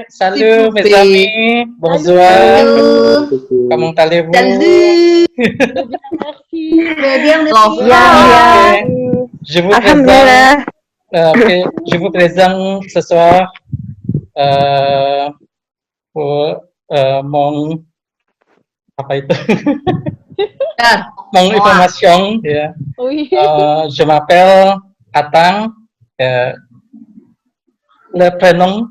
Salut mes amis, bonjour. Comment allez-vous? Salut. Merci. Je vous présente, je vous présente ce soir pour mon apa itu? Mon information ya. Oui. Je m'appelle Atang. Le prénom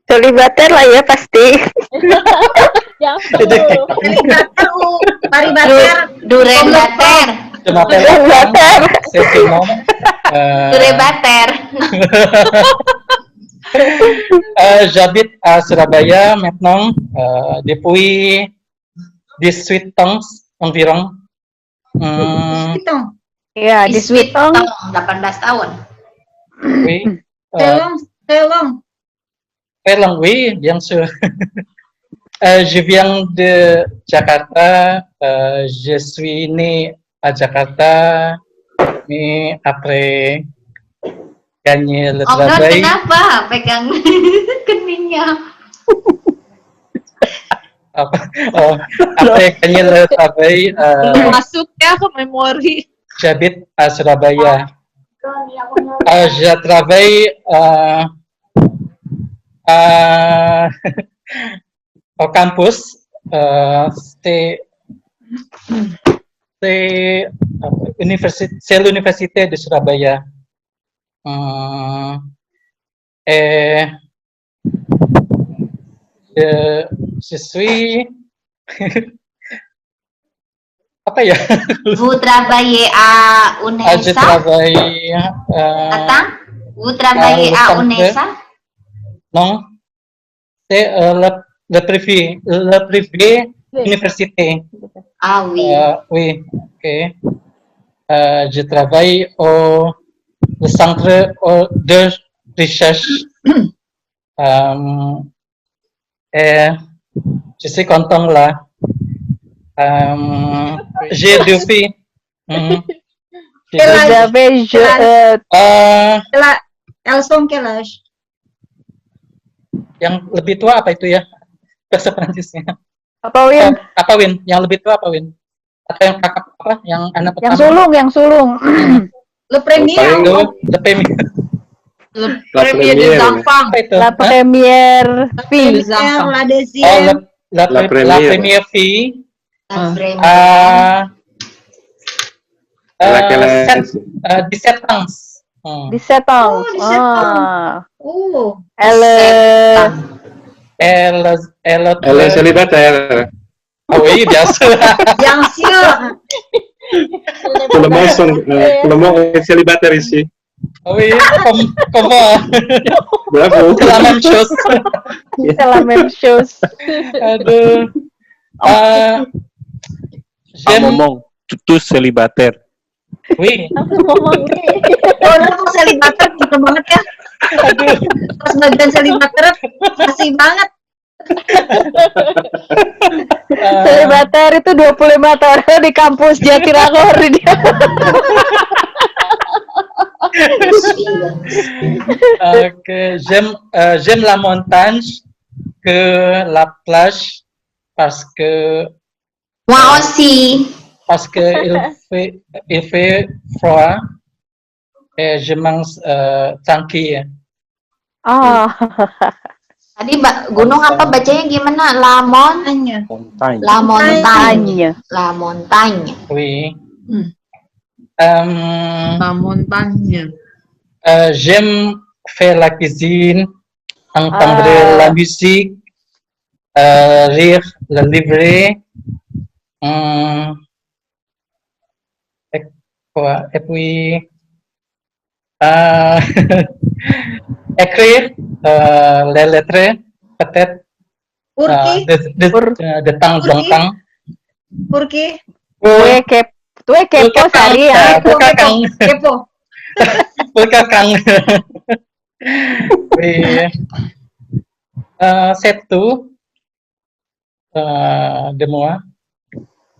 Celibater lah ya pasti. Yang Celibater, Maribater, Durebater. Je m'appelle Atang. C'est ce nom. Durebater. J'habite à Surabaya maintenant depuis 18 ans environ. Ya, di Switong 18 tahun. Oui. Telong. Oui, bien sûr. Je viens de Jakarta. Je suis né à Jakarta, mais après gagner le travail. Kenapa pegang keningnya? Après gagner le travail, masuk ya ke memori. j'habite à Surabaya. Je travaille au campus. C'est l'université de Surabaya. Et je suis apa ya? Vous travaillez à Je UNESA? travaille Attends, vous travaillez à UNESA? Non, c'est le privé université. Ah oui. Oui, ok. Je travaille au le centre de recherche. Et je suis content là. J'ai deux filles. Elson Kelas. Yang lebih tua apa itu ya? Bahasa Prancisnya. Apa Win? Apa Win? Yang lebih tua apa Win? Atau yang kakak apa? Yang anak pertama? Yang sulung. Le premier. Le premier. Le premier des enfants. Apa itu? La première fille. La deuxième. La première fille. La première. 17 ans. 17 ans. Elle est célibataire. Ah oui, bien sûr. Bien sûr. Tout le monde est célibataire ici. Oui, comme moi. Bravo. C'est la même chose. C'est la même chose. Aduh. Un moment, tous célibataires. Oui. Orang selibater gitu banget ya. Aduh. Pas bagian selibater masih banget. Celibater itu 25 tahun di kampus Jatinangor dia. J'aime la montagne que la plage parce que Moi aussi. Parce que il fait froid et je mange tranquille. Tadi gunung apa bacanya gimana? La montagne. La montagne. La montagne. Oui. La montagne. J'aime faire la cuisine, entendre la musique, lire le livre. Et puis écrire les lettres peut-être de temps en temps. Purki. Kepo sari ya. Kepo. Kakang. Oui. C'est tout de moi.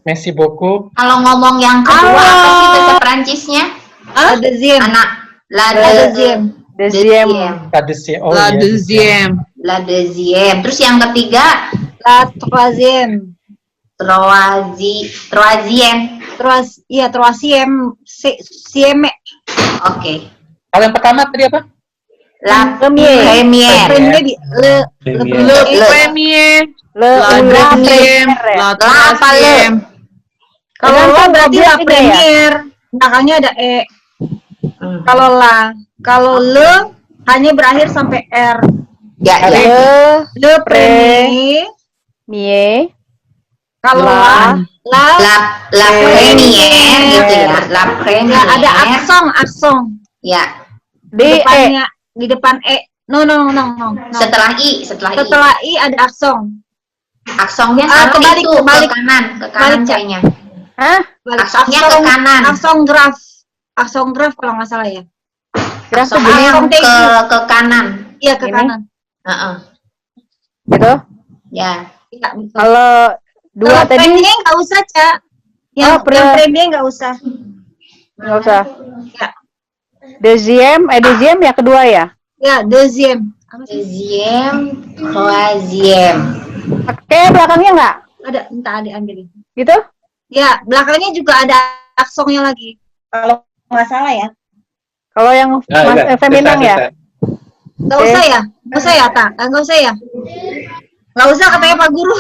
Merci beaucoup. Kalau ngomong yang kedua apa sih bahasa Prancisnya? La deuxième. Anak. La deuxième. Deuxième. La deuxième. Oh, La iya, deuxième. La deuxième. Terus yang ketiga, La troisième. troisième. Troisième. Sieme. Oke. Kalau yang pertama tadi apa? La Première. première. Le Le premier. La la deuxième. première. La apa le? troisième. Kalau la berarti la ya? première. Belakangnya ada e. Kalau le hanya berakhir sampai r. Ya, ya. Le premier. Mie. Kalau la La première gitu ya. La ya première. ada aksong. Ya. Di depannya di depan e. No. Setelah i. Setelah i ada aksong. Aksongnya salah kebalik, itu kebalik. ke kanan Balik, Cak. kayaknya. Hah? Aksongnya ke kanan. Aksong graf kalau nggak salah ya. Aksongnya Aksong ke kanan. Iya ke Ini? kanan. Heeh. Gitu. Ya. Iya, betul. Kalau dua Kalau tadi premier nggak usah, Cak. Yang premier nggak usah. nggak usah. Ya. Deuxième ya kedua ya. Ya, deuxième. Deuxième, troisième. Pakai belakangnya nggak? Ada, entah ada ambilin. Gitu? Ya, belakangnya juga ada aksongnya lagi. Kalau nggak salah ya. Kalau yang feminang ya. Nggak usah ya? Nggak usah ya, Tak? Nggak usah ya? Nggak usah katanya Pak Guru.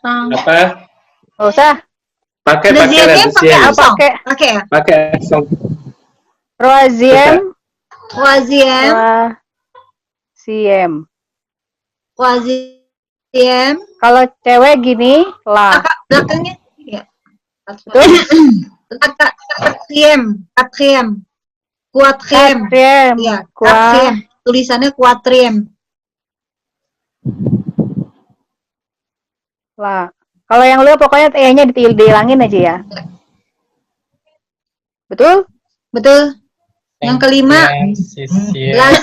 Apa? Nggak usah. Pakai Deuxième-nya pakai deuxième. aksong. Pakai. Pakai ya? Pakai aksong. Troisième. Troisième. Troisième. Kalau cewek gini, lah. Belakangnya ya. Terus? Quatrième. Quatrième. Quatrième. Iya, quatrième. Tulisannya quatrième. Lah. Kalau yang lu pokoknya E-nya dihilangin aja ya. Betul? Betul. Yang kelima, la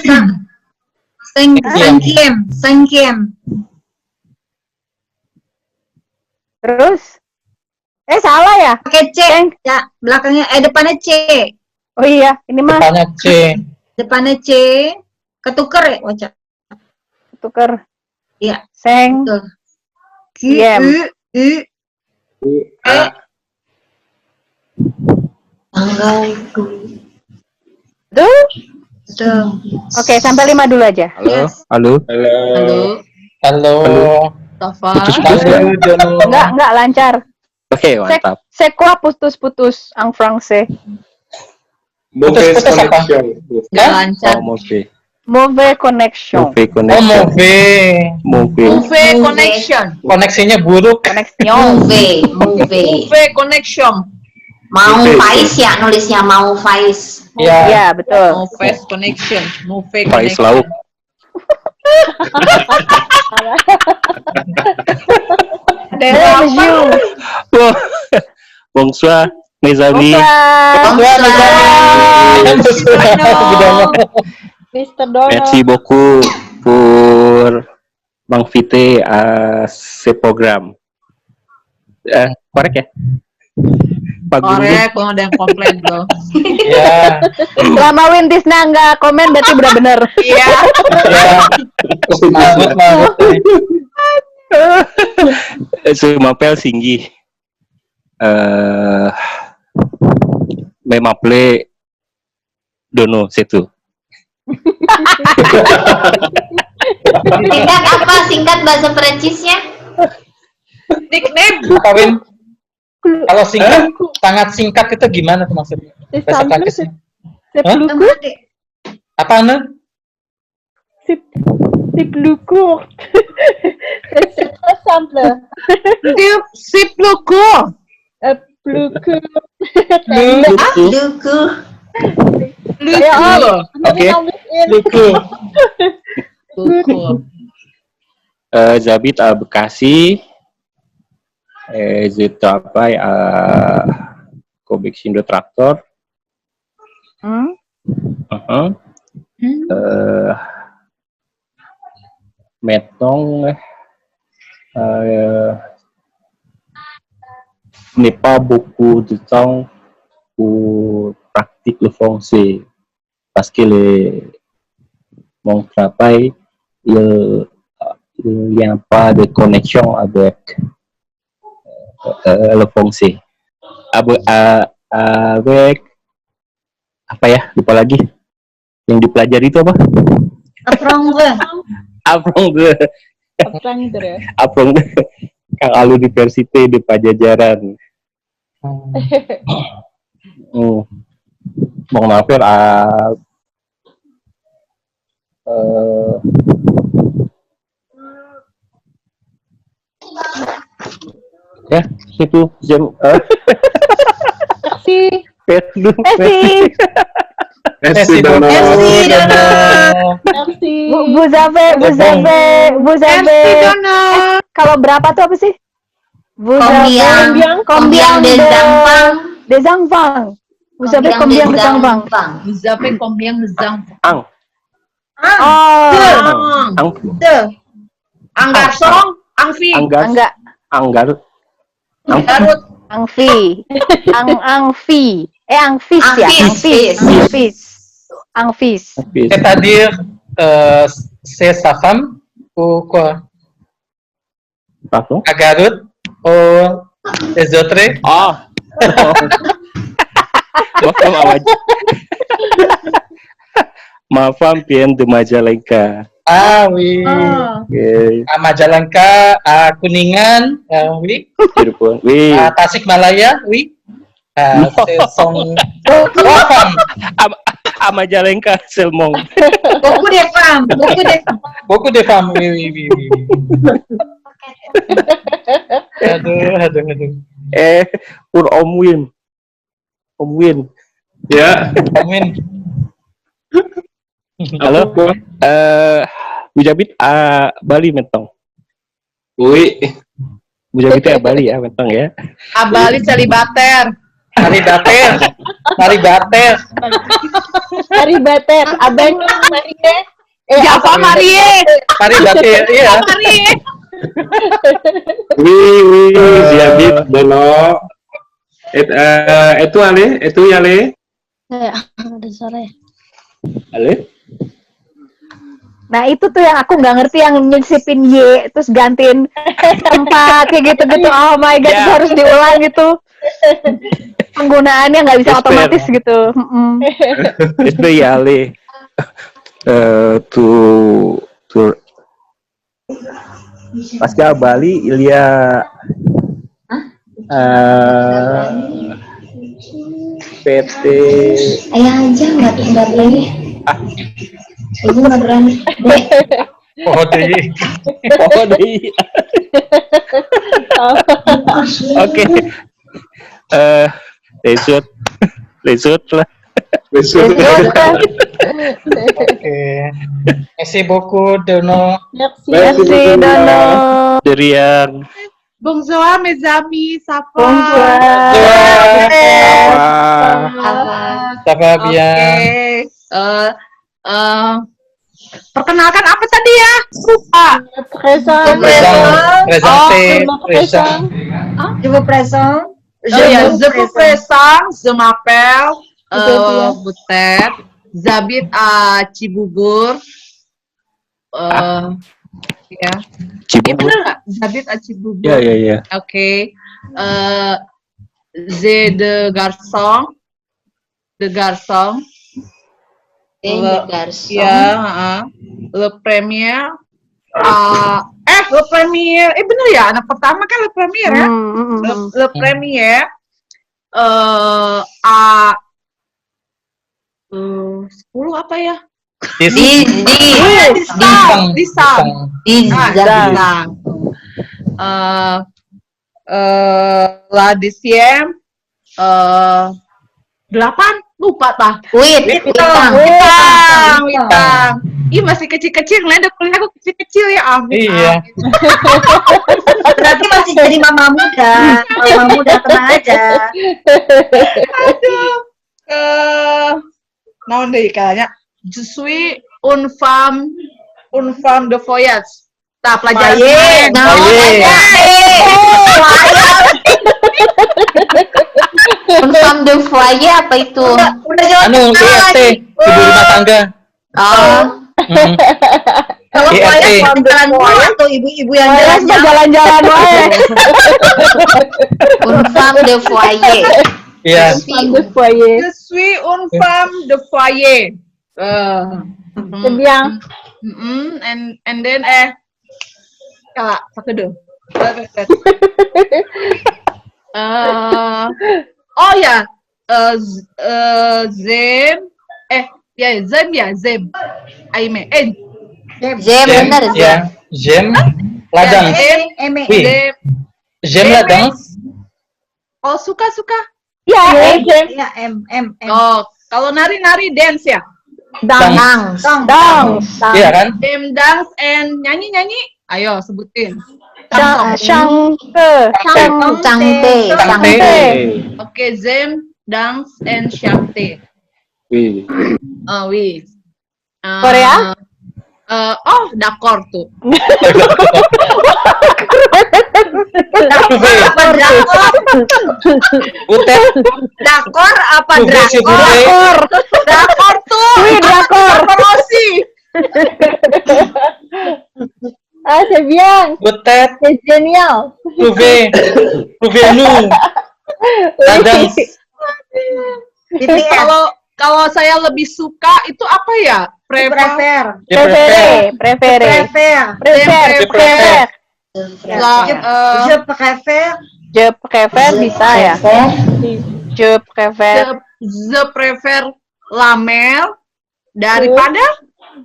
cinquième. Terus? Salah ya? Pakai C. Ya, belakangnya depannya C. Oh iya, ini mah Depannya C. Depannya C. Ketuker ya, Waca? tuker. Iya, Seng. betul. Kiem. U. Betul? Betul. Oke, sampai 5 dulu aja. Halo. Yes. Halo. Halo, Halo. Tafa. Halo, Jono. Enggak lancar. Oke, mantap. C'est quoi putus-putus en français? Mauvaise Putus-putus apa? connection. Gak lancar. Oh, mauvais. Mauvais connection. Mauvais Oh, connection. Mauvais. Mauvais. Move connection. Koneksinya buruk. Connection. Move. Move connection. Mau Move. Faiz ya nulisnya mau Faiz. Ya. Iya, betul. Move connection. Move Faiz connection. lauk. Bonjour. Wah. Bonsoir, mes amis. Mr. Dono. Merci beaucoup pour m'inviter à ce programme. Korek ya? Pak Guru. Korek, kalau ada yang komplain bro. Ya. Selama Wintisna nggak komen berarti udah bener. Iya. Ya. Mabut. Je m'appelle Singgi. M'appelez Dono, c'est tout. Singkat apa? Singkat bahasa Perancisnya? Nickname. Kawin. Kalau singkat, sangat singkat itu gimana tuh maksudnya? Bahasa Prancisnya. Hah? Apa anu? C'est plus court. C'est très simple. Sip loko. Plus court. Luku. Luko. Oke. Luku. Luko. J'habite à Bekasi. Je travaille à Convection de tracteur. Maintenant, n'est pas beaucoup de temps pour pratiquer le français parce que travail, il n'y a pas de connexion avec le français. Avec apa ya? Lupa lagi. Yang dipelajari itu apa? Apprendre. Apprendre. Apprendre. Kang à l'université di Pajajaran. Mon affaire ya, itu jam Merci. Merci. Merci Dono. Merci. Vous avez. Kalau berapa tuh apa sih? Vous Combien des enfants? des enfants. Vous avez combien des enfants? Vous avez combien d'enfants? Ang. Deux. Un garçon, un fille. Enggak. Anggar. Garut. Angfi. Angfi. Angfis ya? Angfis. C'est-à-dire, c'est sa femme ou quoi? Pardon? À Garut ou les autres? Oh. Ma femme vient de Majalengka. Ah oui. Okay. À Majalengka, à Kuningan, oui. Cirebon. Oui. À Tasikmalaya, oui. C'est son trois femmes. À Majalengka, Selmong. Beaucoup de femmes. Beaucoup de femmes, oui. Aduh. Pour Om Win. Ya, Amin. Halo. Bujabit Bali mentong. oui. Bujabit ya Bali ya mentong ya. Abali celibater. Maribater. Maribater. Abang Marie. Apa Marie? Maribater, iya. Oui, j'habite Dono. Et toi, Ale? Ada suara. Ale? Nah itu tuh yang aku nggak ngerti, yang nyisipin Y terus gantiin tempat kayak gitu-gitu. Oh my god, itu harus diulang gitu. Penggunaannya nggak bisa otomatis gitu. Itu ya Ale. Parce qu'à Bali, il y a PT. Ayah aja nggak boleh. Ibu nggak berani. Oh, deh. Oke. Lesut lah. Oke. Merci beaucoup, Dono. Merci. Dono. Derian. Bonjour mes amis, ça va? Ça va bien. Perkenalkan apa tadi ya? Lupa. Présent. Présent. Je vous présente. Je vous présente, je m'appelle Butet, j'habite à Cibubur. Ya. Cibubur. Bener nggak? J'habite à Cibubur. Ya. Oke. J'ai deux garçons. Le premier. Le premier. Bener ya? Anak pertama kan le premier ya? Le premier. 10 apa ya? La deuxième 8, lupa tah. Witang. Ih, masih kecil-kecil, ngeliat kuliah aku kecil-kecil ya, amin. Iya. Berarti masih jadi mama muda. Mama muda, tenang aja. Aduh. Naon deh kayaknya. Je suis une femme de voyage. Nah, pelajaran. Une femme de foyer apa itu? Udah jawab. IFT, ibu rumah tangga. Oh, Kalau IRT. saya jalan dulu atau ibu-ibu yang Saya jalan-jalan. jalan-jalan wae. Une femme de foyer. Iya. Bagus foyer. Je suis une femme de foyer. C'est bien. And then kala pakedo. Oh ya, Zem, Zem. Aime, Jem bener Jem. Ya. Jem ladang. Oui. Zem. Jem ladang. Oh suka. Ya, Ya, M. Oh, kalau nari dance ya. Dang. Iya kan? Dem dance and nyanyi. Ayo sebutin. Chante. Cangte. Oke, Zem dance and chante. Oui. Oui. Korea? Oh, d'accord tuh. Butet. Dakor apa Butet si drakor? Butet. D'accord tuh. Oui, d'accord. Rossi. Ah, c'est bien. Butet. C'est génial. Prouvez-nous. Ladang. BTS. Kalau saya lebih suka itu apa ya? Prefer. Préféré. Je préfère. Je préfère bisa ya. Je préfère Je prefer la mer daripada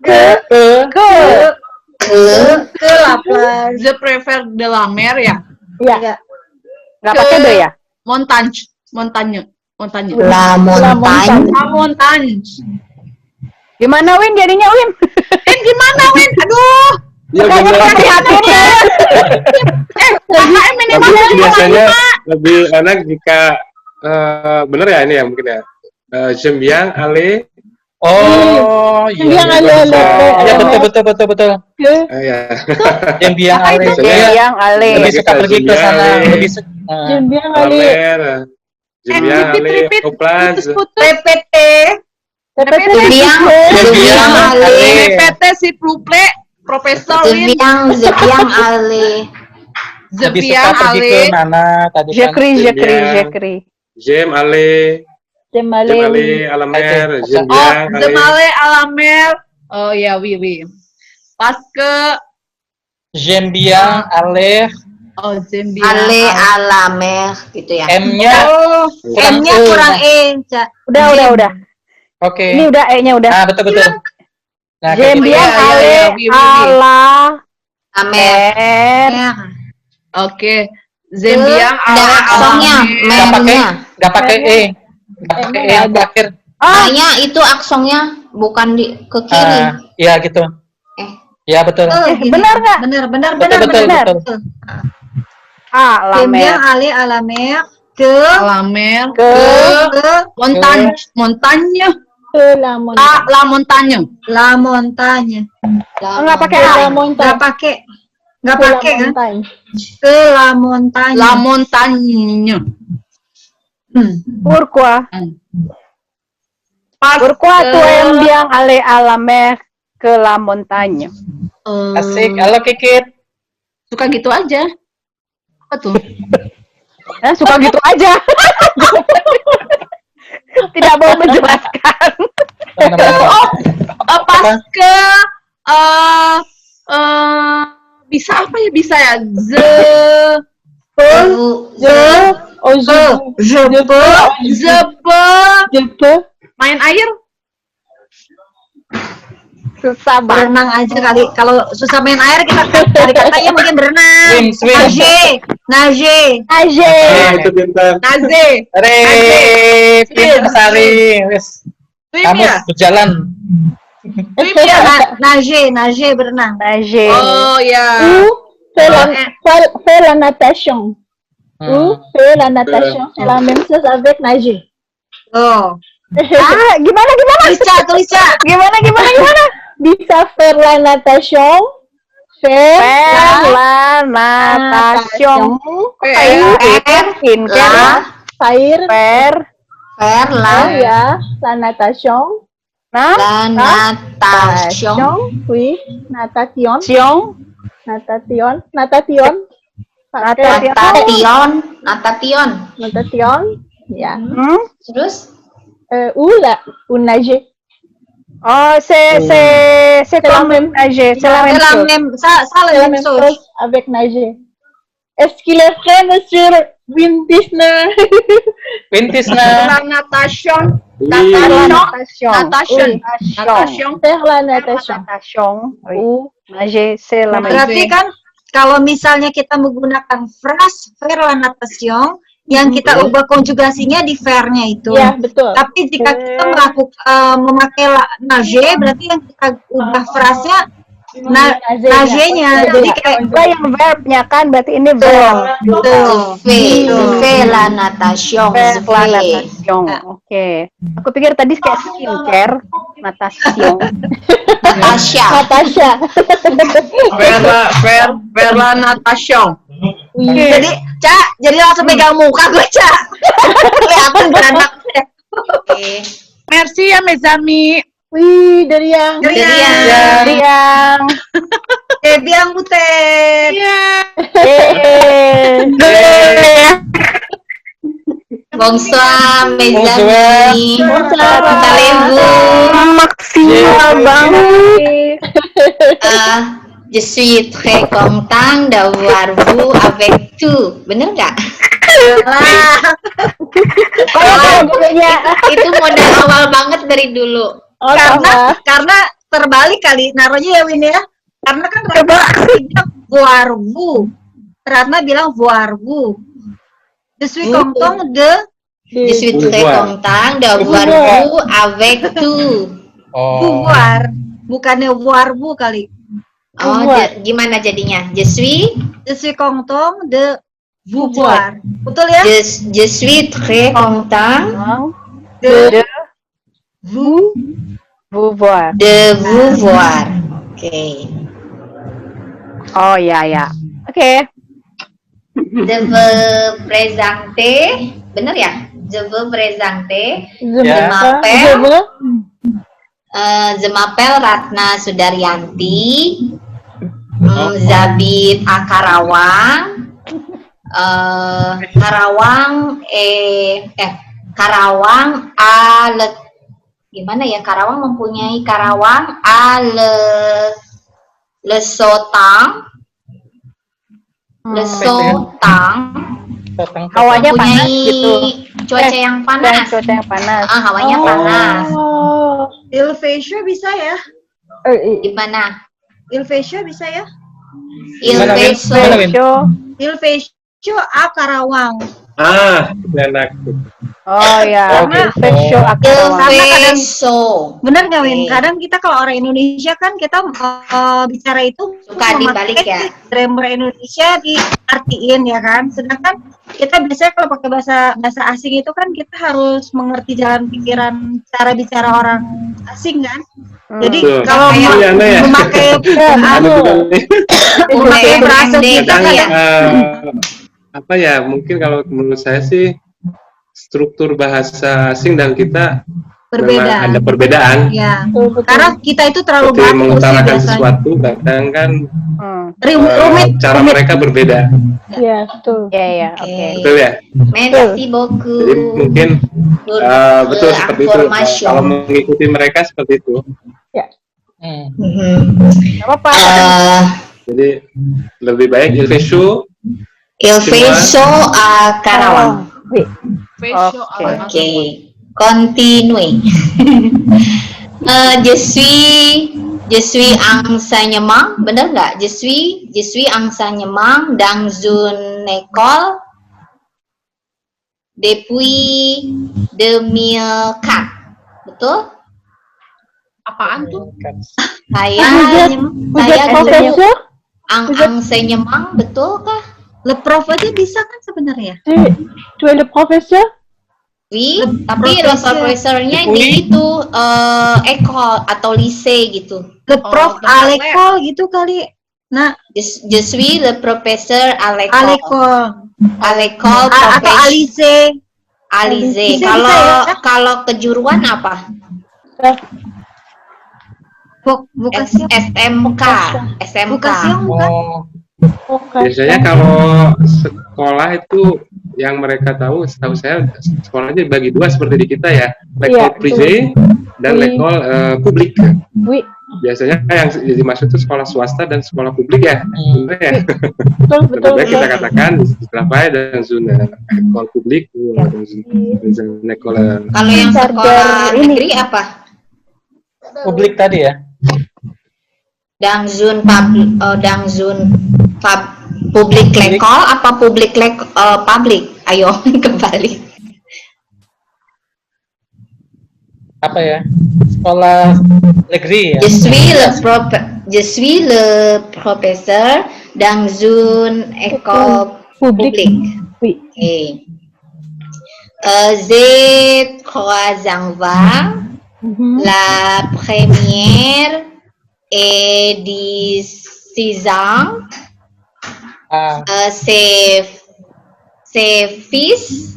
ke la plage. je prefer de la mer ya. Ya. nggak pakai do ya. Montagne. La montagne. La montagne. Gimana Win jadinya Win? Gimana Win? Aduh. Ya benar. KKM ini Tapi mah biasanya lebih enak jika bener ya ini ya mungkin ya. J'aime bien aller. Oh, iya. Yang ale. Ya betul. Ya. Yang biang ale. Yang ale. Lebih suka pergi ke sana. Lebih J'aime bien La aller. mer. J'aime bien aller au plage. PPT. Jebiang ale. PT s'il vous plaît, Profesor Lin. Jebiang ale. Lebih suka Zebiang pergi ke ale. mana tadi kan? J'écris. J'aime aller. J'aime J'aime aller. aller à la mer. J'aime Oh, bien aller. Zemale à la mer. Oh ya, oui. Parce que J'aime bien aller. j'aime bien. Ale à la mer gitu ya. M-nya Oh, M-nya kurang E, Ca. Udah. oke. Ini udah E-nya udah. Nah, betul. Nah, kayak J'aime gitu. bien Iya, aller oui. à la La mer. mer. oke. J'aime bien Ada aller à la aksonnya, mer. Nggak pakai E. Nggak pakai E yang terakhir. Kayaknya itu aksonnya bukan di ke kiri. Iya gitu. Ya betul. Benar nggak? Benar. Betul. À la J'aime bien mer. aller à la mer À la mer. Ke Montagne. Que la montagne. La montagne. la montagne. nggak pakai A. La montagne. Nggak Que la pakai kan? montagne. Ke la montagne. La montagne. Pourquoi? Parce Pourquoi que- tu aimes bien aller à la mer que la montagne? Asik. Halo Kikit. Suka gitu aja. Apa tuh? Suka gitu aja. Tidak mau menjelaskan. Parce que bisa apa ya? Bisa ya? Je peux main air. Susah banget. Berenang aja kali. Kalau susah main air kita cari katanya mungkin berenang. Swim. Nage. Itu pintar. Naze. Pintar Sari. Wes. Swim Kamu ya? berjalan. Swim ya? Nage berenang. Nager. Oh ya. Ou faire la natation. Ou faire la natation. C'est la même chose avec nager. Oh. Gimana? Tulica. Gimana? Bisa faire la natation. Faire la natation. Faire Faire Faire la ya la natation. La natation. Oui, natation. Siong. Natation. Natation. Natation. Natation. Natation. Ya. Terus? Ou nager. Oh, c'est comme nager. C'est la même chose. Ça la même chose. Avec nager. Est-ce qu'il est prêt, monsieur Wim Disner? La natation. Oui. Natation. Faire la natation. Natation. Ou nager, c'est la même chose. Berarti kan kalau misalnya kita menggunakan phrase faire la natation, yang kita ubah konjugasinya di faire-nya itu. Ya, betul. Tapi jika kita memakai nager, berarti yang kita ubah phrase-nya nager-nya. Jadi kayak yang verbnya kan, berarti ini verb. Fait la natation. Oke. Aku pikir tadi kayak skincare, natation. Natasha. Faire la natation. jadi Cak, jadi langsung pegang muka gue, Cak. Kelihatan beranak. Oke. Merci ya mes amis. Wih, dari yang. Biang Butet. Bonsoir mes amis. Allez-vous? Maksimal banget. Je suis très content d'avoir vous avec tout. Bener nggak? Itu modal awal banget dari dulu. Karena terbalik kali naruhnya ya Win ya. Karena kan Ratna bilang voir vous. Ratna bilang voir vous. Je suis content de. Je suis très content d'avoir vous avec tout. Voir. Bukannya voir vous kali. Oh, gimana jadinya? Je suis content de vous voir. Betul ya? Je suis très content De vous voir. de vous voir. Oke. Oh ya. Oke. Je veux présenter, bener ya? Je veux présenter. Je m'appelle Ratna Sudaryanti. J'habite à Karawang. Karawang gimana ya? Karawang mempunyai Karawang Le Sotang. Hawanya panas gitu. Cuaca yang panas. Hawanya panas. Il fait chaud bisa ya? Di mana? Il fait chaud bisa ya? Il fait chaud à Karawang. Enak. Oh ya. Il fait chaud. Bener nggak Win? Kadang kita kalau orang Indonesia kan kita bicara itu suka dibalik ya. Grammar Indonesia diartiin ya kan. Sedangkan kita biasanya kalau pakai bahasa asing itu kan kita harus mengerti jalan pikiran cara bicara orang asing kan. Jadi kalau memakai bahasa kita kayak apa ya? Mungkin kalau menurut saya sih struktur bahasa asing dan kita berbeda. Ada perbedaan. Ya. Karena kita itu terlalu baku mengutarakan sesuatu, kadang kan rumit. Cara mereka berbeda. Iya, betul. Iya, oke. Betul ya? Merci beaucoup. Jadi mungkin betul seperti itu. Kalau mengikuti mereka seperti itu. Ya. Apa? Jadi lebih baik il fait chaud. Il fait chaud à Karawang. Oke. Continue. Je suis enseignement, bener nggak? Je suis enseignement dans une école depuis 2004. Betul? Apaan tuh? Saya Profesor? enseignement, betul kah? Le prof aja bisa kan sebenarnya? Tu es le professeur? Oui, tapi le profesornya di itu école atau lycée gitu. Le prof à l'école gitu kali. Nah, je suis le professeur à l'école. À l'école atau à lycée. À lycée. Kalau kejuruan apa? SMK. SMK. Oh, Biasanya kalau sekolah itu yang mereka setahu saya sekolahnya dibagi dua seperti di kita ya, lekol privé dan lekol publik. Biasanya yang dimaksud itu sekolah swasta dan sekolah publik ya, benar ya. Betul. Kita katakan setelah baik dan zona ekol publik, ekol. Kalau yang sekolah negeri apa? Publik tadi ya. Dangzun publik lekol apa publik publik? Ayo kembali. Apa ya? Sekolah negeri ya. Je suis le professeur Dangzun école publique. Okay. J'ai 3 enfants. La première est 6 ans. Ses fils.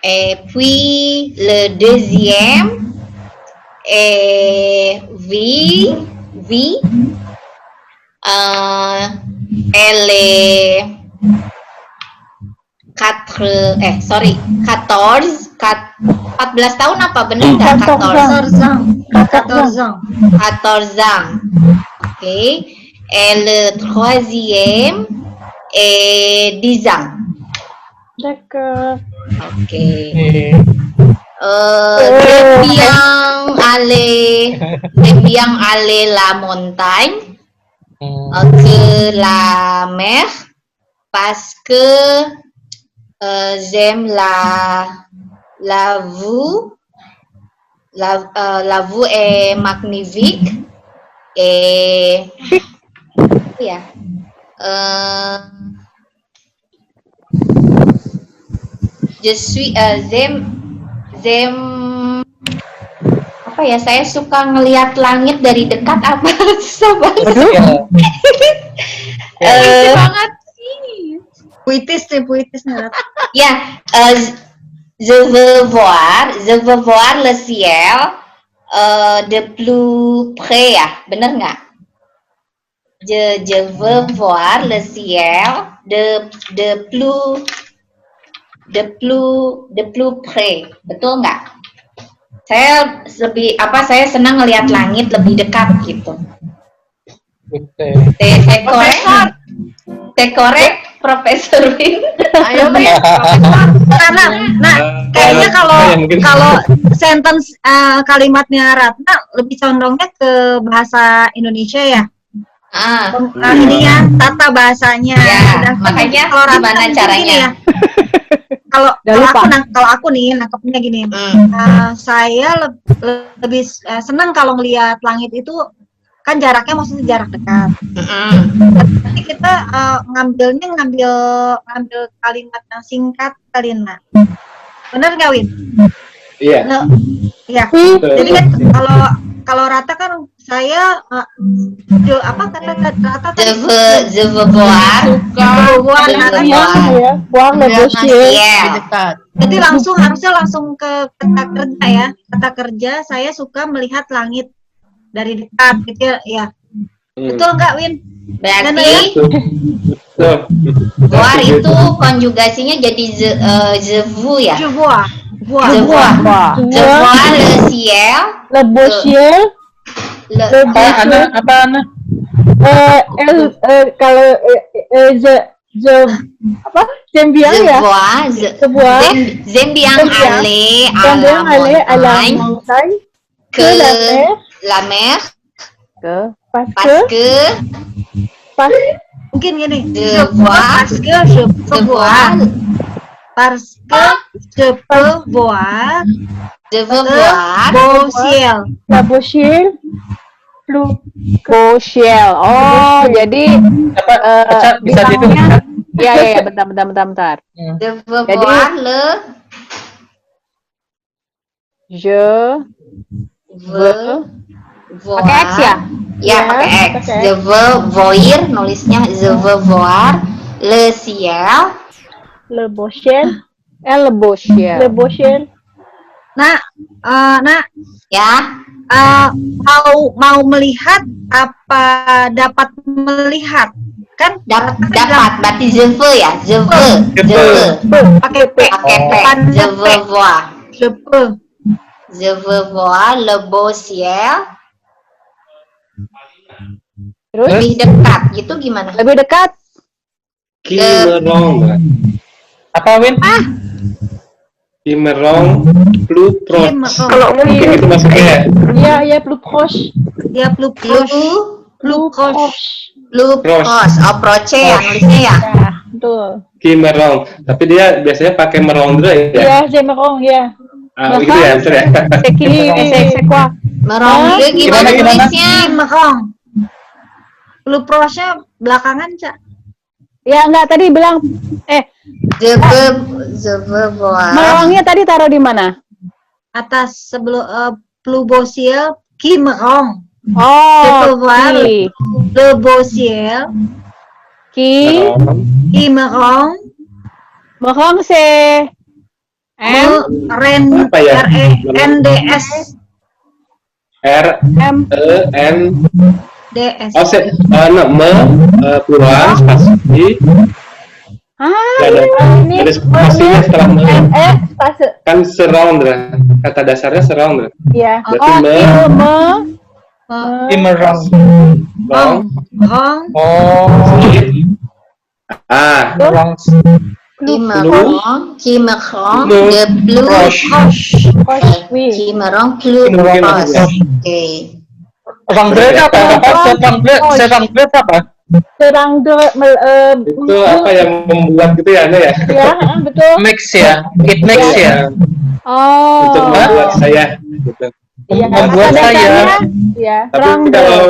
Et puis le deuxième est vie. Elle est 14 tahun apa benar nggak 14 ans. Okay. Et le troisième est 10 ans. D'accord. Okay. J'aime bien aller la montagne que la mer parce que j'aime la vue. La vue est magnifique et ya. Apa ya, saya suka ngelihat langit dari dekat apa susah banget. Banget sih. Puitis nih. Ya, je veux voir le ciel de plus près ya, bener nggak? Je veux voir le ciel de plus près, betul nggak? Saya senang ngelihat langit lebih dekat gitu. Korek, Profesor Win. Ayo Win, Kayaknya kalau sentence kalimatnya Ratna lebih condongnya ke bahasa Indonesia ya. Ini ya tata bahasanya. Ya, makanya kalau gimana caranya? Ya. Kalau aku nih nangkepnya gini, saya lebih senang kalau ngelihat langit itu kan jaraknya maksudnya jarak dekat. Tapi kita ngambil kalimat yang singkat kalimat. Benar nggak Win? Iya. Iya. Jadi kan kalau Rata kan saya Rata je veux voir Jadi harusnya langsung ke kata kerja ya. Kata kerja saya suka melihat langit dari dekat gitu ya. Betul nggak Win? Berarti voir itu konjugasinya jadi je vous ya. Je vois le ciel. Le beau ciel. Apa Ana? Kalau j'aime bien ya. J'aime bien aller à la montagne que la mer. Mungkin gini. Parce que je peux voir beau ciel. La beau ciel. Beau ciel. Oh, jadi bisa bilangnya ya, bentar. Je veux voir le je veux pakai X ya? Ya, pakai X. Je veux voir, nulisnya je veux voir le ciel. Le beau ciel. Le beau ciel. Nah, Ya. mau melihat apa dapat melihat kan Dapat berarti je veux ya, je veux. pakai p Pakai P. Je veux voir. je peux Je veux voir le beau ciel. Terus Lebih dekat gitu gimana? lebih dekat. Qui me rend. Apa Win? Qui me rend plus proche. kalau Mungkin itu maksudnya ya. Ya, plus proche. dia plus proche Plus proche. Oh, proche ya nulisnya ya. Ya, betul. Qui me rend. Tapi dia biasanya pakai merendre ya. Ya, j'aimerais, ya. Ah, begitu ya, betul ya. C'est qui? C'est quoi? Merongge gimana tulisnya? merong plus proche belakangan Cak. Ya enggak tadi bilang Je veux voir. melongnya tadi taruh di mana? Atas sebelum plus beau ciel qui me rend Oh, Je peux voir. qui. le beau ciel Qui. qui me rend Melong c'est Apa ya? RENDS R M. E N. DS Oh, plural spasi. Ini Ada spasinya setelah me. Spase. Kan surround. Kata dasarnya surround. Ya. Berarti me. Imerang. Rong. rend Oh. Ah. Imerang. Qui me rend de plus Proche. proche. Oui. Qui me rend plus Mungkin proche. ada. Oke. Rangre apa? Serangre apa? Serang de Itu apa yang membuat gitu ya, Anda ya? Ya, betul. Mix ya. It makes ya. Oh. Untuk membuat saya gitu. Iya. Membuat Kata saya. dasarnya Ya. Tapi Rangde. kalau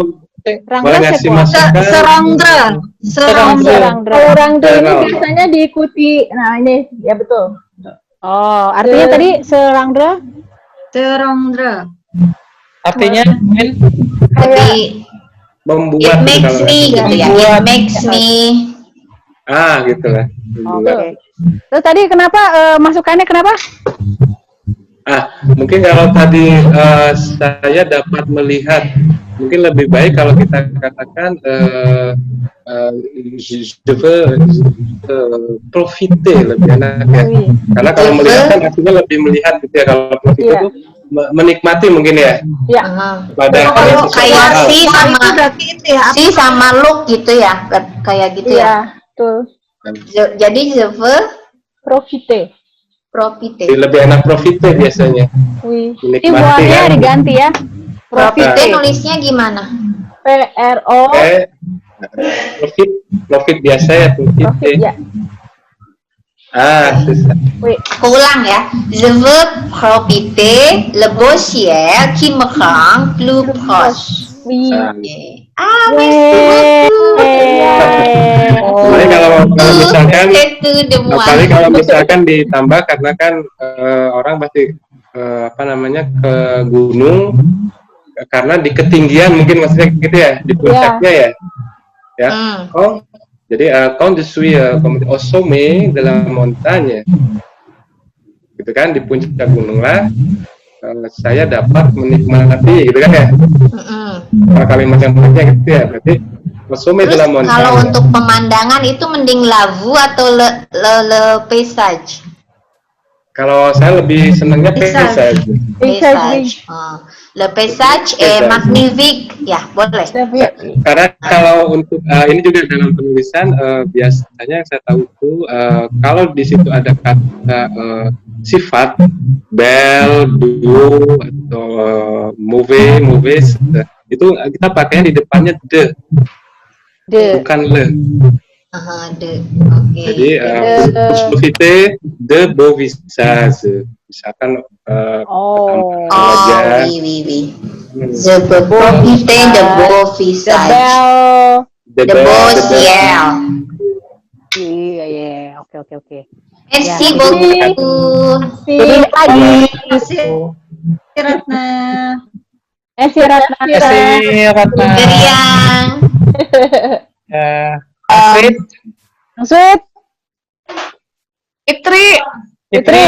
boleh ngasih masukan, serangdre Kalau orang tuh ini Serang. biasanya diikuti. Nah, ini ya betul. Oh, artinya tadi serangdra? serangdre Artinya Win? Tapi membuat it makes gitu me kalau- gitu ya. It makes me. gitu lah. Membuat. Oke. Terus tadi kenapa masukannya kenapa? Mungkin kalau tadi saya dapat melihat, mungkin lebih baik kalau kita katakan je veux profiter, lebih enak ya. Karena kalau melihat kan artinya lebih melihat gitu ya. Kalau profiter Iya. itu menikmati mungkin ya. Ya. Pada Kalau sesuatu kayak hal. si sama berarti itu ya si sama look gitu ya, kayak gitu ya. Iya, betul. Jadi je veux Profiter. profiter. Jadi lebih enak profiter biasanya. Oui. Ini Menikmati buahnya kan. diganti ya. Profiter nulisnya gimana? PRO. Profit biasa ya, Profit profit. ya. Susah. Oui. Keulang ya. Je veux profiter le beau ciel qui me rend plus proche. Oui. Oke. Merci beaucoup. Apalagi kalau misalkan, Itu demuan. apalagi kalau misalkan ditambah karena kan orang pasti apa namanya ke gunung karena di ketinggian mungkin maksudnya gitu ya, di puncaknya ya. Oh, jadi quand je suis au sommet de la montagne, gitu kan, di puncak gunung lah, saya dapat menikmati, gitu kan ya. Kalau kalimat yang pentingnya gitu ya, berarti au sommet de la montagne. Kalau untuk pemandangan itu mending la vue atau le paysage? Kalau saya lebih senangnya paysage. Paysage. Le paysage est magnifique. Ya, boleh. Karena kalau untuk ini juga dalam penulisan biasanya yang saya tahu itu kalau di situ ada kata sifat belle, beau atau mauvaise itu kita pakainya di depannya de. Bukan le. Jadi profiter de beau visage. Misalkan wajah. Oui. Je peux profiter de beau visage. De beau ciel. Iya, oke. Merci beaucoup. Jadi lagi. Ratna. Ratna. Geriang. Sweet. Sweet. Fitri. Fitri.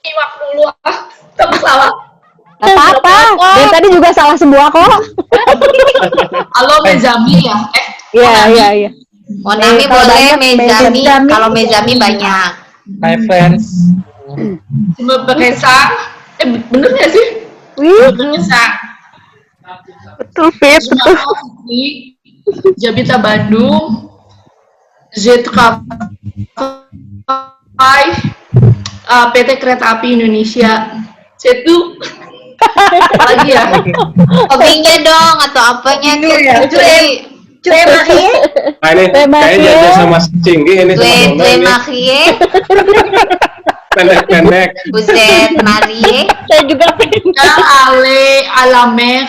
Waktu dulu kamu salah. Apa-apa. Dan tadi juga salah semua kok. Halo Mezami ya? Iya. Monami boleh, Mezami. Kalau Mezami banyak. My friends. Cuma pakai sang. Bener nggak sih? Bener sang. Betul, Fit. Jabita Bandung. PT Kereta Api Indonesia. Itu lagi ya. Hobinya dong atau apanya? Kayaknya jajan sama Cinggi ini sama Dona ini. Marie. Pendek-pendek. Buset Marie. Saya juga pengen. Ale à la mer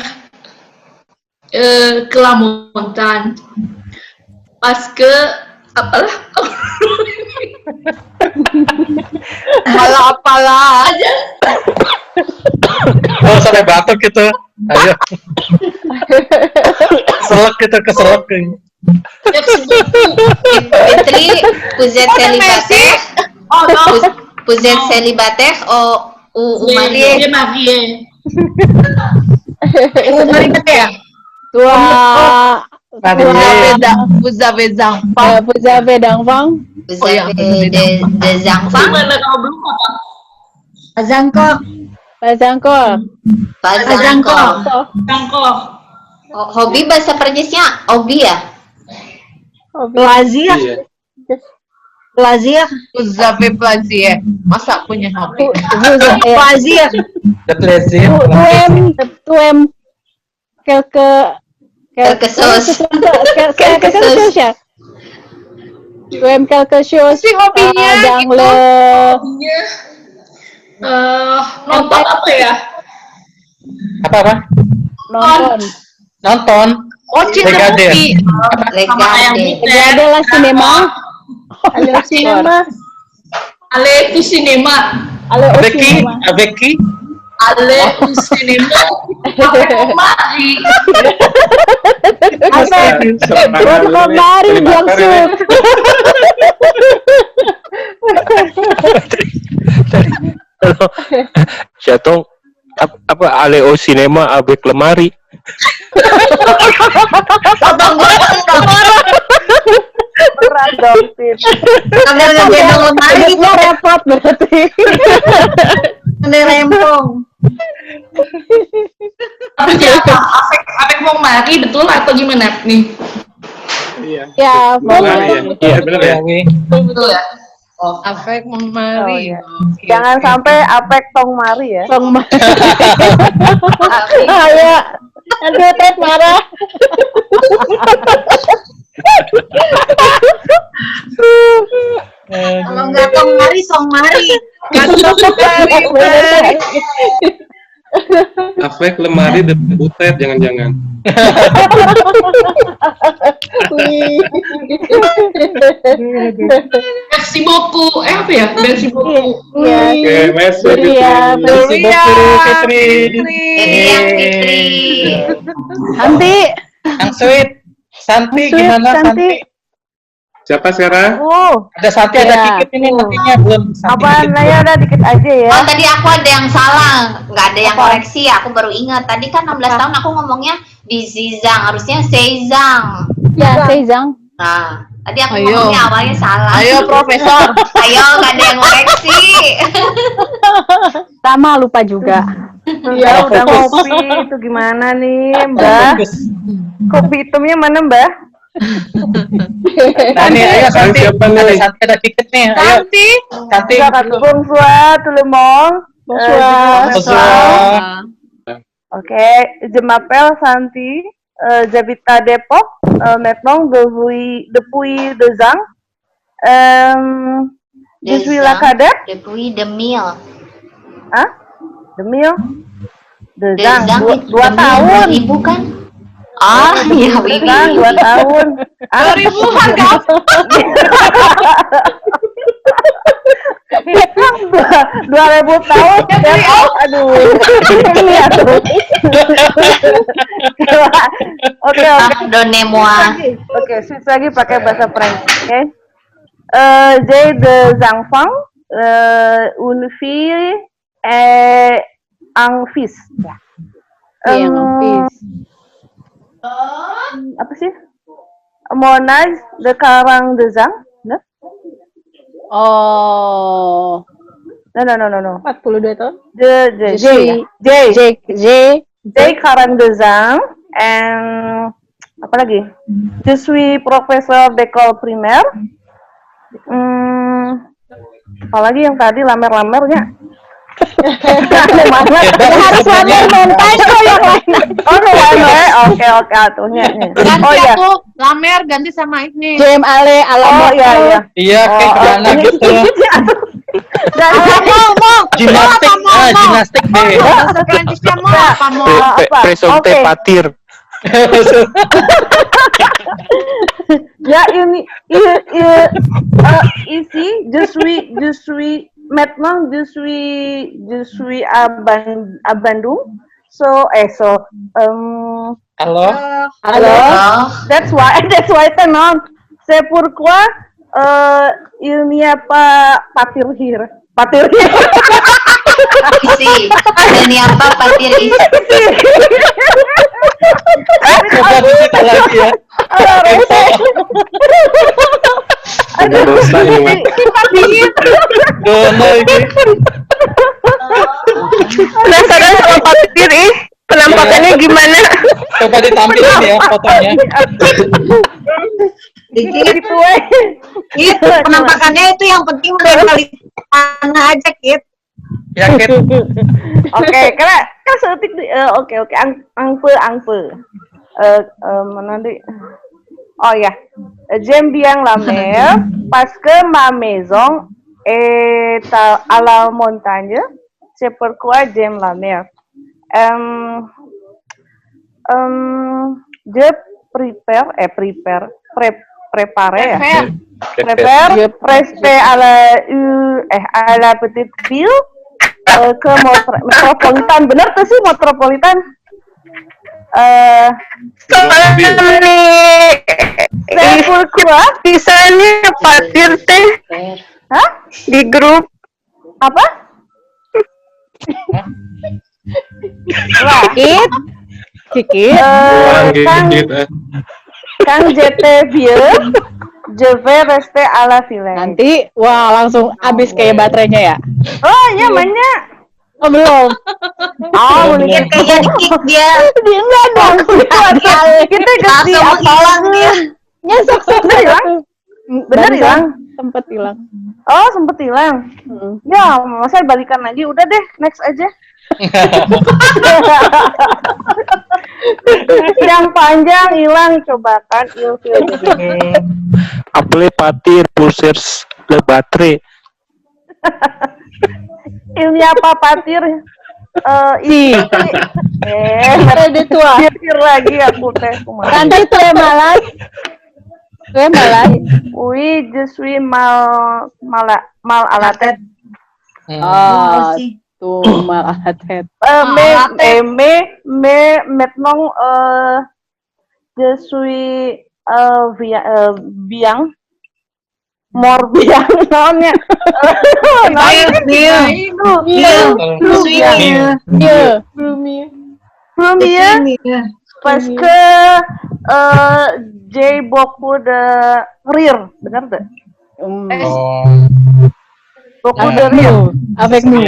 que la montagne. Parce que apalah. Apalah. Oh, sampai batuk gitu. Ayo. Selek gitu, keselek. Fitri, vous êtes célibataire? Oh non. Vous êtes célibataire ou marié? Marié. Marié. Vous avez des enfants. Vous avez d'enfants? Vous avez des enfants? Gimana kalau belum apa? Azangkok. Pas encore. Pas encore. Bangkok. Hobi bahasa Perancisnya hobi ya? Loisir. Iya. Loisir. Vous avez plaisir. Masa punya hobi? Loisir. The plaisir. Tu aimes quelque chose ya? Tu aimes quelque chose dans le Nonton apa ya? Apa? Nonton. Oh, cinta Regarder. movie. Regarder. la cinéma. Allez au cinéma. Allez au cinéma. Allez au Avec qui? cinéma. Avec qui? Allez au cinéma. Avec mon mari. Untuk Mari Jiangsu. Jatuh apa ale au cinema avec lemari. Berat dong, Fit. Sambil ngegendong lemari. Hidupnya repot berarti. Sambil rempong. Tapi siapa? Avec mon mari betul atau gimana nih? Iya. Ya, Iya, benar ya. Betul ya. Avec mon mari. Jangan sampai apek tong mari ya. Tong Mari. Ayo. Aduh, Ted marah. Kalau nggak tong mari, song mari. Afek lemari de butet jangan-jangan. Merci beaucoup. Apa ya? Merci beaucoup. Oke, merci Iya, Merci beaucoup, Fitri. Fitri. Santi. Yang sweet. Santi, gimana Santi? Siapa sekarang? Ada Santi, ada Kikit ini nantinya belum. Apaan? Naya udah dikit aja ya. Oh tadi aku ada yang salah, nggak ada yang koreksi. Aku baru ingat. Tadi kan 16 tahun aku ngomongnya di Zizang, harusnya Seizang. Ya, Seizang. Nah, tadi aku ngomongnya awalnya salah. Ayo, Profesor. Ayo, nggak ada yang koreksi. Sama lupa juga. Ya udah kopi itu gimana nih, Mbak? Kopi hitamnya mana, Mbak? Nah nih, ayo Santi. Siapa nih? Ada Santi, ada Kikit nih. Ayo. Santi. Bonsoir tout le monde. Bonsoir. Bonsoir. Ok, je m'appelle Santi, j'habite à Depok, maintenant depuis 2 ans. Je suis la cadette. Depuis 2000. Hah? 2000? 2 Dezang ans, itu 2 tahun. 2000 kan? Ah, iya, Wiwi. 2 tahun. 2000 harga. 2000 tahun. Depok, aduh. Ini aduh. Oke. Pardonnez-moi. Oke, switch lagi pakai bahasa Prancis. Oke. J'ai des enfants, une fille Angvis. Ya. Iya, Angvis. Apa sih? Monage de Karang Dezang. No? Oh. No. 42 tahun. J Karang Dezang and apa lagi? Je suis professeur d'école primaire. Apalagi yang tadi lamer-lamernya. Harus lamer montage kok yang lain. Oh, lamer. Oke, atuhnya. Ganti aku lamer ganti sama ini. JM Ale Oh, iya. Iya, kayak gimana gitu. Gimnastik deh. Prancisnya mau apa mau? Presonte patir. Ya ini ici je suis maintenant je suis à Bandung so Halo. that's why tenon c'est pourquoi il n'y a pas patir here Isi. Ini apa patir isi? Coba dicita lagi ya. Ada dosa ini, Mas. Dono ini. Penasaran sama patir penampakannya gimana? Coba ditampilin ya fotonya. Gitu Itu penampakannya itu yang penting kali tanah aja Kit. Ya, Kit. Oke, karena kan seetik oke, angpe. Mana deh? Oh ya, j'aime bien la mer parce que ma maison est à la montagne. C'est pourquoi j'aime la mer. Je prépare rester à la petite ville ke metropolitan. Bener tuh sih metropolitan. Saya pourquoi misalnya patir teh di grup apa? Kikit. Kang JT Vieux, je vais rester à la ville. Nanti, langsung habis kayak baterainya ya? Oh iya, mainnya. Oh, belum. Mungkin kayaknya dikit dia. Dia enggak dong. Kita ganti apalan dia. Nyesek bener hilang. Bener hilang. Sempet hilang. Oh, sempet hilang. Ya, masa balikan lagi. Udah deh, next aja. Yang panjang hilang, coba kan ilfil begini. Apple patir pulsers le baterai. Ini apa patir? Ada tua. Pikir lagi aku teh. Nanti tuh malas. Oui, je suis mal à la tête. Tuh mal à la tête. Mais maintenant je suis bien. More bien namanya. Parce que j'ai beaucoup de rire, benar tuh? Beaucoup de rire. Avec nous.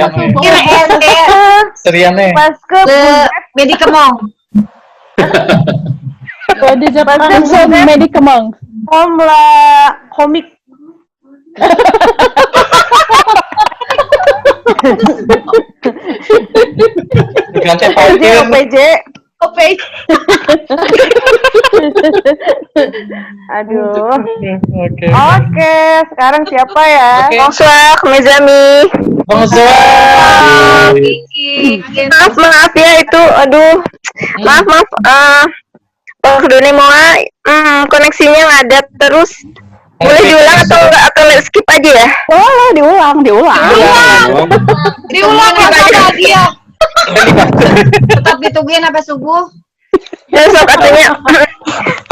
Seriane. Parce que médicament. Médicament. Comme la comique. Ganti patir. OPJ. Aduh. Oke, sekarang siapa ya? Bonsoir, mes amis. Bonsoir. Maaf ya itu, aduh. Maaf. Doni Moa, koneksinya ngadat terus. Boleh diulang atau enggak, atau skip aja ya? Boleh diulang. Diulang lagi ya. Tetap ditungguin sampai subuh. Dan sok katanya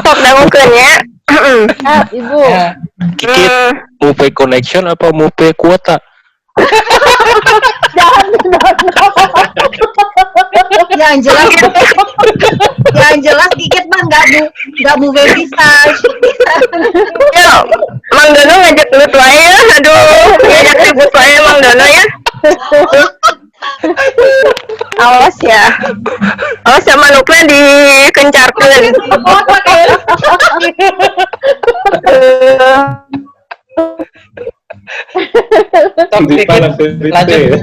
sok dangukeun ya. Ibu. Kikit, mau pay connection apa mau pay kuota? Jangan. Yang jelas dikit mah nggak mau visage. Yo, Mang Dono ngajak lu tuh ya. Aduh, ngajak ribut ya Mang Dono ya. Awas ya manuknya dikencarkan. Lanjut.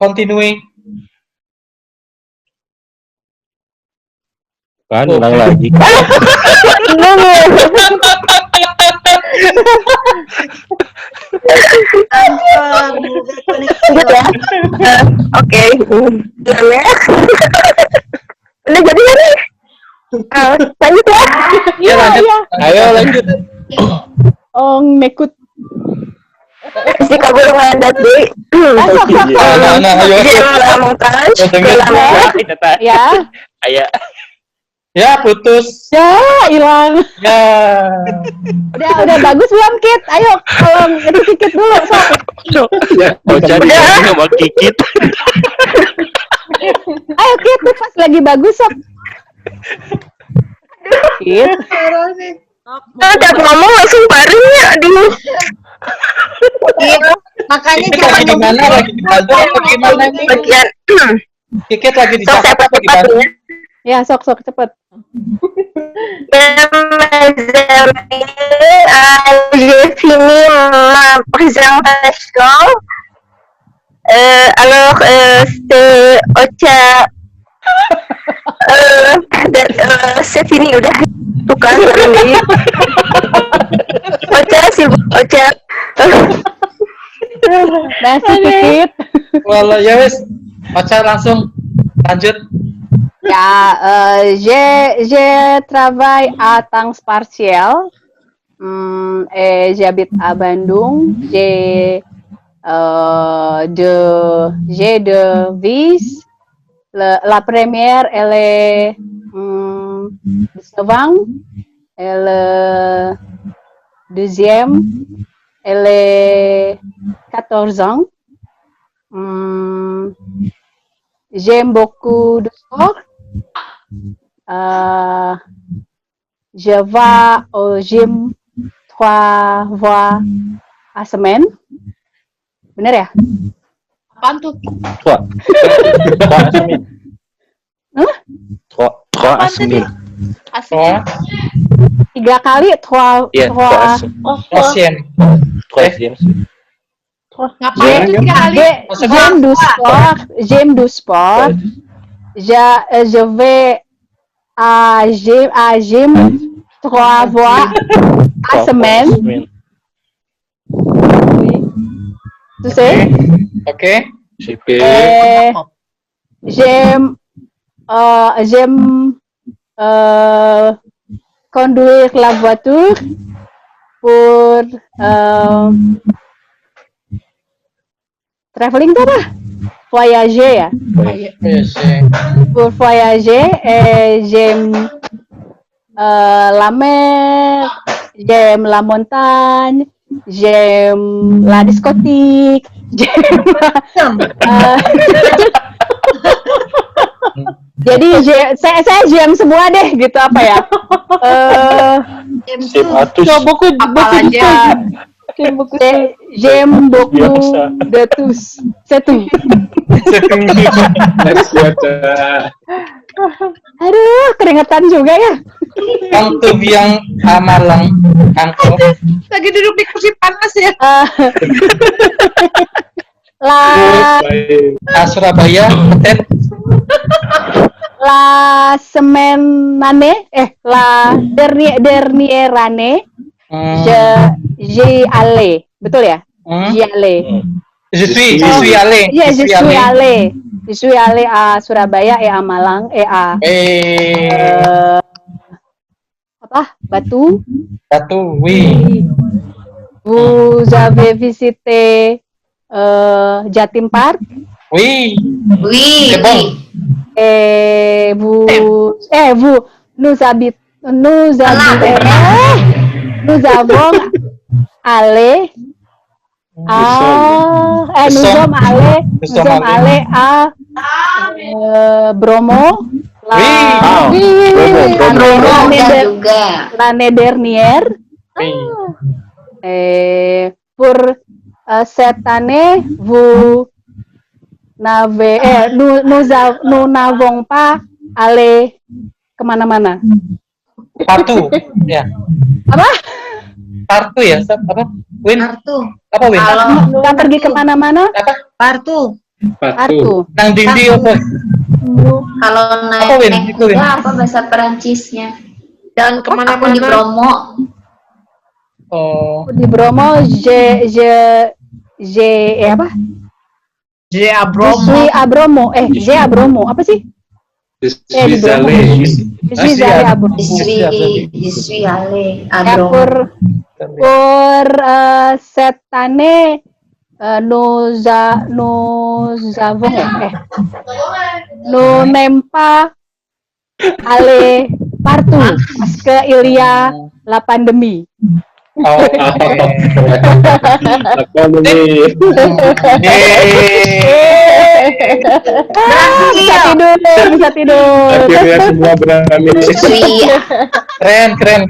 Continue. Kan ulang lagi. Oke. Udah jadi nih. Lanjut ya. Ya lanjut. Ayo lanjut. Mekut. Si kabur ngadat deh. Ayo. Ya. Ayo. Ya putus. Ya, hilang. Ya. Udah bagus belum, Kit? Ayo, tolong itu Kit dulu, sok. Ocha dia ngomong Kikit. Ayo Kit, tuh pas lagi bagus, sok. Kit. Udah ngomong langsung baring ya, aduh. Makanya Kikit jangan lagi di mana? Lagi di belajar atau gimana ini? Bagian. Kikit lagi di Sok Jakarta saya atau gimana? ya. Ya, sok cepet. J'ai fini ma présentation. Alors, c'est Ocha. C'est fini udah. Bukan ini. Ocha. Masih Kit. Walau ya wes. Ocha langsung lanjut. Ya, je travaille à temps partiel. Et j'habite à Bandung. J'ai deux vies. La première, elle est 19 ans. Et le deuxième, elle est 14 ans. J'aime beaucoup de sport. Je vais au gym 3 fois à semaine. Bener ya? Apaan tuh? Trois semaines. Hah? Trois semaines. Oh, 3 kali, 3 Iya, pasien. troisième. Ngapain tuh kali? J'aime du sport. Je vais à gym 3 fois à semaine. Tu sais? Oke. J'aime conduire la voiture pour traveling tuh apa? Voyager ya? Yes. Pour voyager, j'aime la mer, j'aime la montagne, j'aime la discothèque, jadi saya j'aime semua deh gitu apa ya? J'aime beaucoup aja. J'aime beaucoup de tous. C'est tout. Aduh, keringetan juga ya. Kang Tubiang Amalang, Kangko. Lagi duduk di kursi panas ya. Surabaya, Petet. La semaine dernière année, j'y allé, betul ya? J'y allé. Je suis allé. Iya, je suis allé. Je suis allé à Surabaya et à Malang et à apa? Batu. Oui. Vous avez visité Jatim Park? Oui. Oui. C'est bon. Et nous avons allé Nous sommes allés à Bromo. L'année dernière. Et pour cette année, nous n'avons pas allé kemana-mana. Partu, ya. Apa? Partu ya, apa? Win? Apa Win? Nggak pergi kemana-mana? Apa? Partu. Nang dindi apa? Kalau naik kuda apa bahasa Perancisnya? Dan kemana-mana. Aku di Bromo. Oh. Di Bromo, apa? Abromo. Abromo. Apa sih? Je suis allé à Bromo. Pour cette année, nous n'aimons pas aller partout parce qu'il y a la pandémie. Oh, Bisa tidur. Akhirnya semua berani. Keren.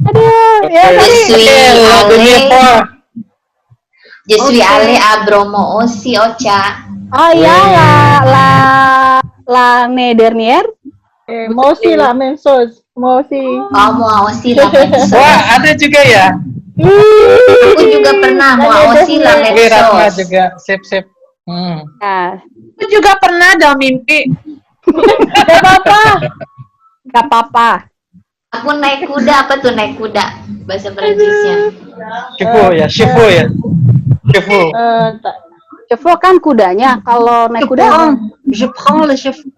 Aduh, ya Je suis allé à Bromo aussi, Ocha. Oh iya, l'année dernière. Moi aussi la même chose. Moi aussi. Oh, moi aussi la même chose. Wah, ada juga ya. Aku juga pernah moi aussi la même Ratna chose. juga, sip. Nah, Aku juga pernah dalam mimpi. Gak apa-apa. Aku naik kuda, apa tuh naik kuda? Bahasa Perancisnya. Cheval ya. Cheval kan kudanya. Kalau naik kuda, Je prends le chef. je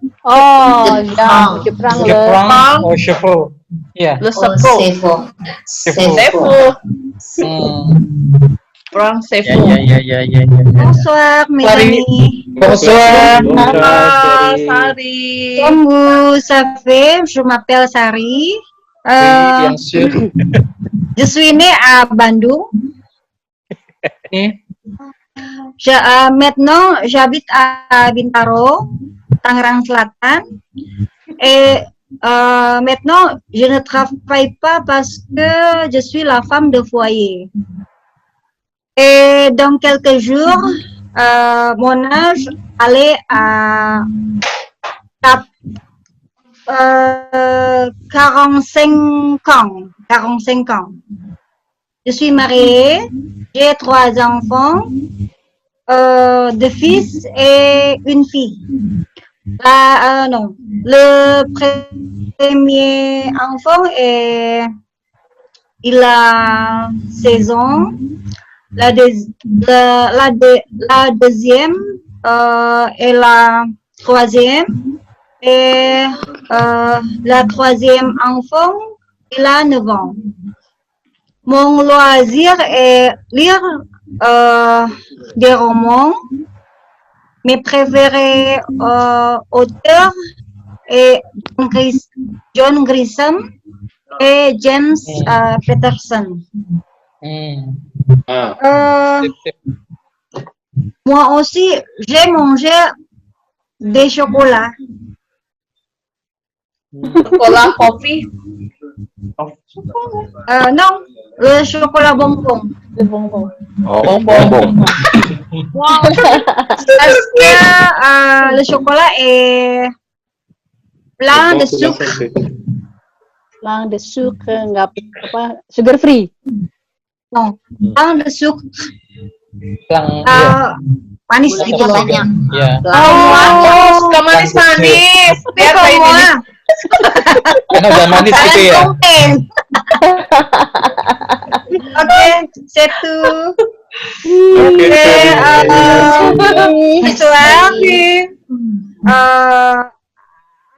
prends le. Oh, cheval. Iya. Le Oh, sepo. Sevo. Orang sepo. Ya. Bonsoir, mes amis. Bonsoir. Sari. Comme vous savez, je m'appelle Sari. Bien sûr. Je suis née à Bandung. Maintenant, j'habite à Bintaro, Tangerang Selatan. Et maintenant, je ne travaille pas parce que je suis la femme de foyer. Et dans quelques jours, mon âge allait à 45 ans. 45 ans. Je suis mariée, j'ai 3 enfants, 2 fils et une fille. Le premier enfant il a 16 ans. La deuxième et la troisième. Et la troisième enfant, il a 9 ans. Mon loisir est lire des romans. Mes préférés auteurs est John Grisham et James Peterson. Moi aussi, j'ai mangé des chocolats. Chocolat coffee. Non, le chocolat bonbon. Bonbon. Parce que le chocolat est plein de sucre. Plein de sucre, nggak apa, sugar free. Non, plein de sucre. Manis gitu loh. Banyak. Iya. Oh, suka manis-manis. Biar kayak gini. Karena udah manis gitu ya. Oke, c'est tout. Bonsoir.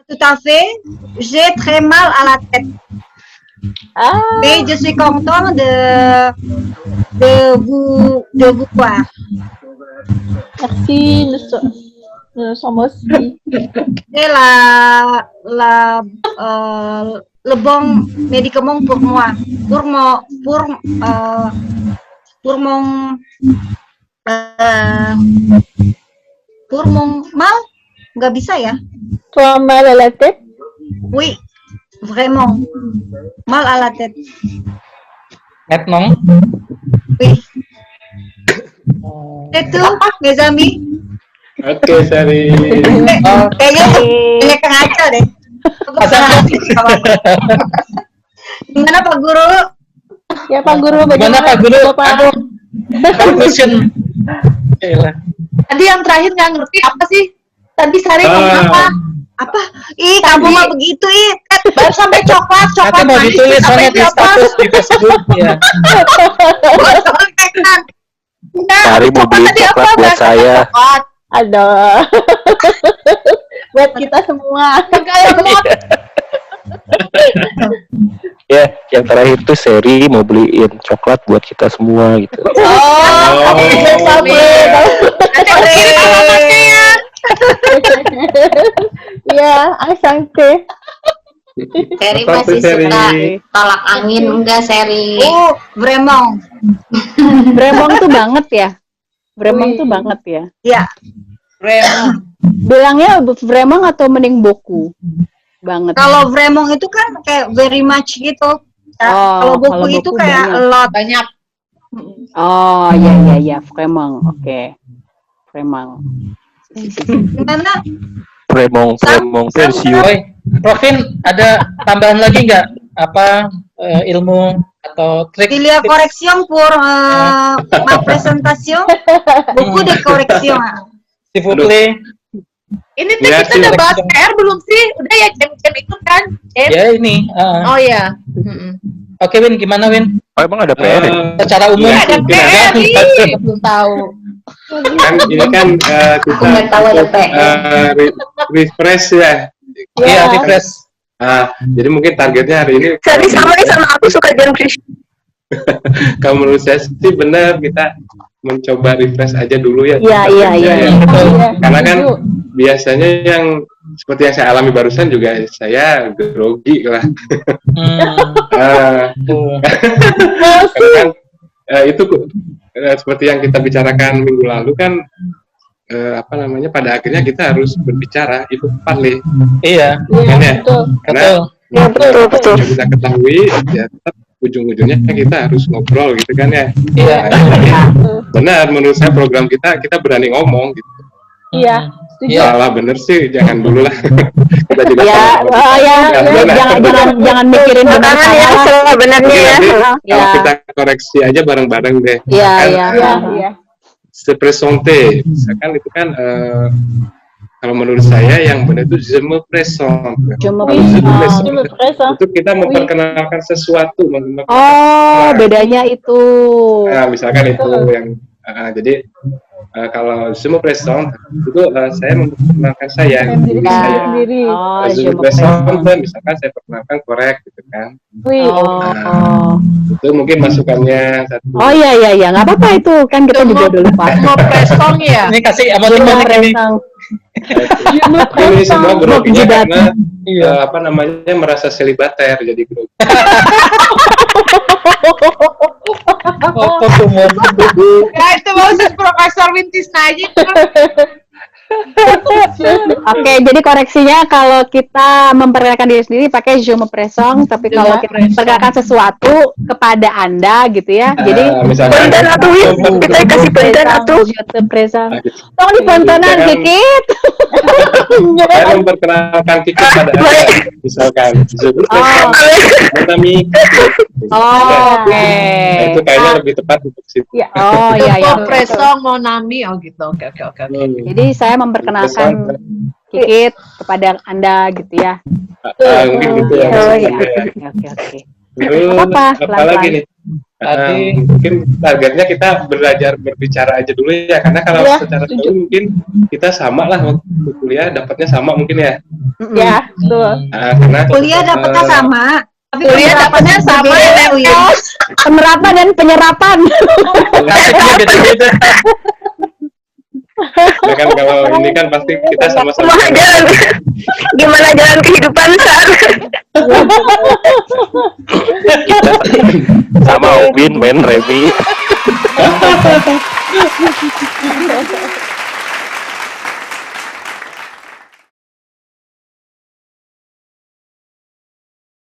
Tout à fait. J'ai très mal à la tête. Mais je suis content de vous voir. Merci, nous sommes aussi. C'est le bon médicament pour moi, pour Pour mon mal nggak bisa ya? Toi mal à la tête? Oui, vraiment. Mal à la tête. Maintenant. Oui. Itu, mes amis. Oke, Sari. Kayaknya ngaco deh. Gimana Pak Guru? Ya Pak Guru, Gimana Pak Guru? Bapak? Conclusion. Tadi yang terakhir nggak ngerti apa sih? Tadi Sari ngomong apa? Apa? Ih, kamu mah begitu, Ih. Baru sampai coklat Nanti mau manis ditulis soalnya di status di Facebook ya. Sari mau beli coklat buat saya. Aduh. Buat kita semua. Ya, yang terakhir tuh Seri mau beliin coklat buat kita semua gitu. Kamu bisa sampai. Nanti aku kirim alamatnya ya. Iya, asante. Seri masih suka tolak angin enggak, Seri? Oh, vraiment. Bremong tuh banget ya. Bremong tuh banget ya. Iya. Bilangnya Bremong atau mending boku? Banget. Kalau vraiment itu kan kayak very much gitu. Kalau buku itu kayak a lot. Banyak. Oh, iya, Bremong. Oke. Bremong. Gimana? Bremong pensiun. Oi, Profin ada tambahan lagi nggak? Apa ilmu atau trik? Il y a correction pour ma présentation. Buku de correction. S'il vous plaît. Ini tuh kita udah bahas PR belum sih? Udah ya jam-jam itu kan? Ya ini. Oh ya. Oke Win, gimana Win? Oh, emang ada PR ya? Secara umum. Ada PR nih. Belum tahu. Kan ini kan kita nggak tahu ada refresh ya. Iya, refresh. Jadi mungkin targetnya hari ini. Sari sama nih sama aku suka jam Krisya. Kalau menurut saya sih benar, kita mencoba refresh aja dulu ya. Iya. Karena kan biasanya yang seperti yang saya alami barusan juga saya grogi lah. Karena kan itu seperti yang kita bicarakan minggu lalu kan pada akhirnya kita harus berbicara itu Parle. Iya. Kan ya? Betul. Betul. Yang kita ketahui ya tetap ujung-ujungnya kita harus ngobrol gitu kan ya. Iya. Benar, menurut saya program kita berani ngomong gitu. Iya. Salah bener sih, jangan dulu lah. Kita juga jangan mikirin benar salah benarnya ya. Kalau kita koreksi aja bareng-bareng deh. Iya. Sepresente, misalkan itu kan kalau menurut saya yang benar itu je me présente. Itu kita memperkenalkan sesuatu. Bedanya itu. Nah, misalkan itu yang jadi kalau je me présente itu saya memperkenalkan saya sendiri. Je me présente misalkan saya perkenalkan korek gitu kan. Itu mungkin masukannya satu. Oh iya, nggak apa-apa itu kan kita juga dulu lupa. Mau presong ya. Ini kasih emoticon ini. Ini semua groginya karena merasa selibater jadi grogi. Ya itu maksud Profesor Wintisna aja. Oke, jadi koreksinya kalau kita memperkenalkan diri sendiri pakai je me présente, tapi kalau kita memperkenalkan sesuatu kepada Anda gitu ya. Jadi misalnya kita kasih penten atau je te présente. Tolong dipontonan dikit. Saya memperkenalkan kita pada Anda, misalkan je me présente. Oke. Itu kayaknya lebih tepat untuk situ. Oh iya. Presong mau nami gitu. Oke. Jadi saya memperkenalkan Kikit kepada Anda gitu ya. Mungkin gitu ya. Oke. Apa lagi nih? Mungkin targetnya kita belajar berbicara aja dulu ya, karena kalau secara teori mungkin kita sama lah waktu kuliah dapatnya sama mungkin ya. Ya, betul. Karena Kuliah dapatnya sama. Tapi Kuliah dapatnya sama ya. Penerapan dan penyerapan. Nasibnya beda-beda. Ya kan kalau ini kan pasti kita sama-sama Gimana jalan kehidupan saat Kita sama Ubin main Remi.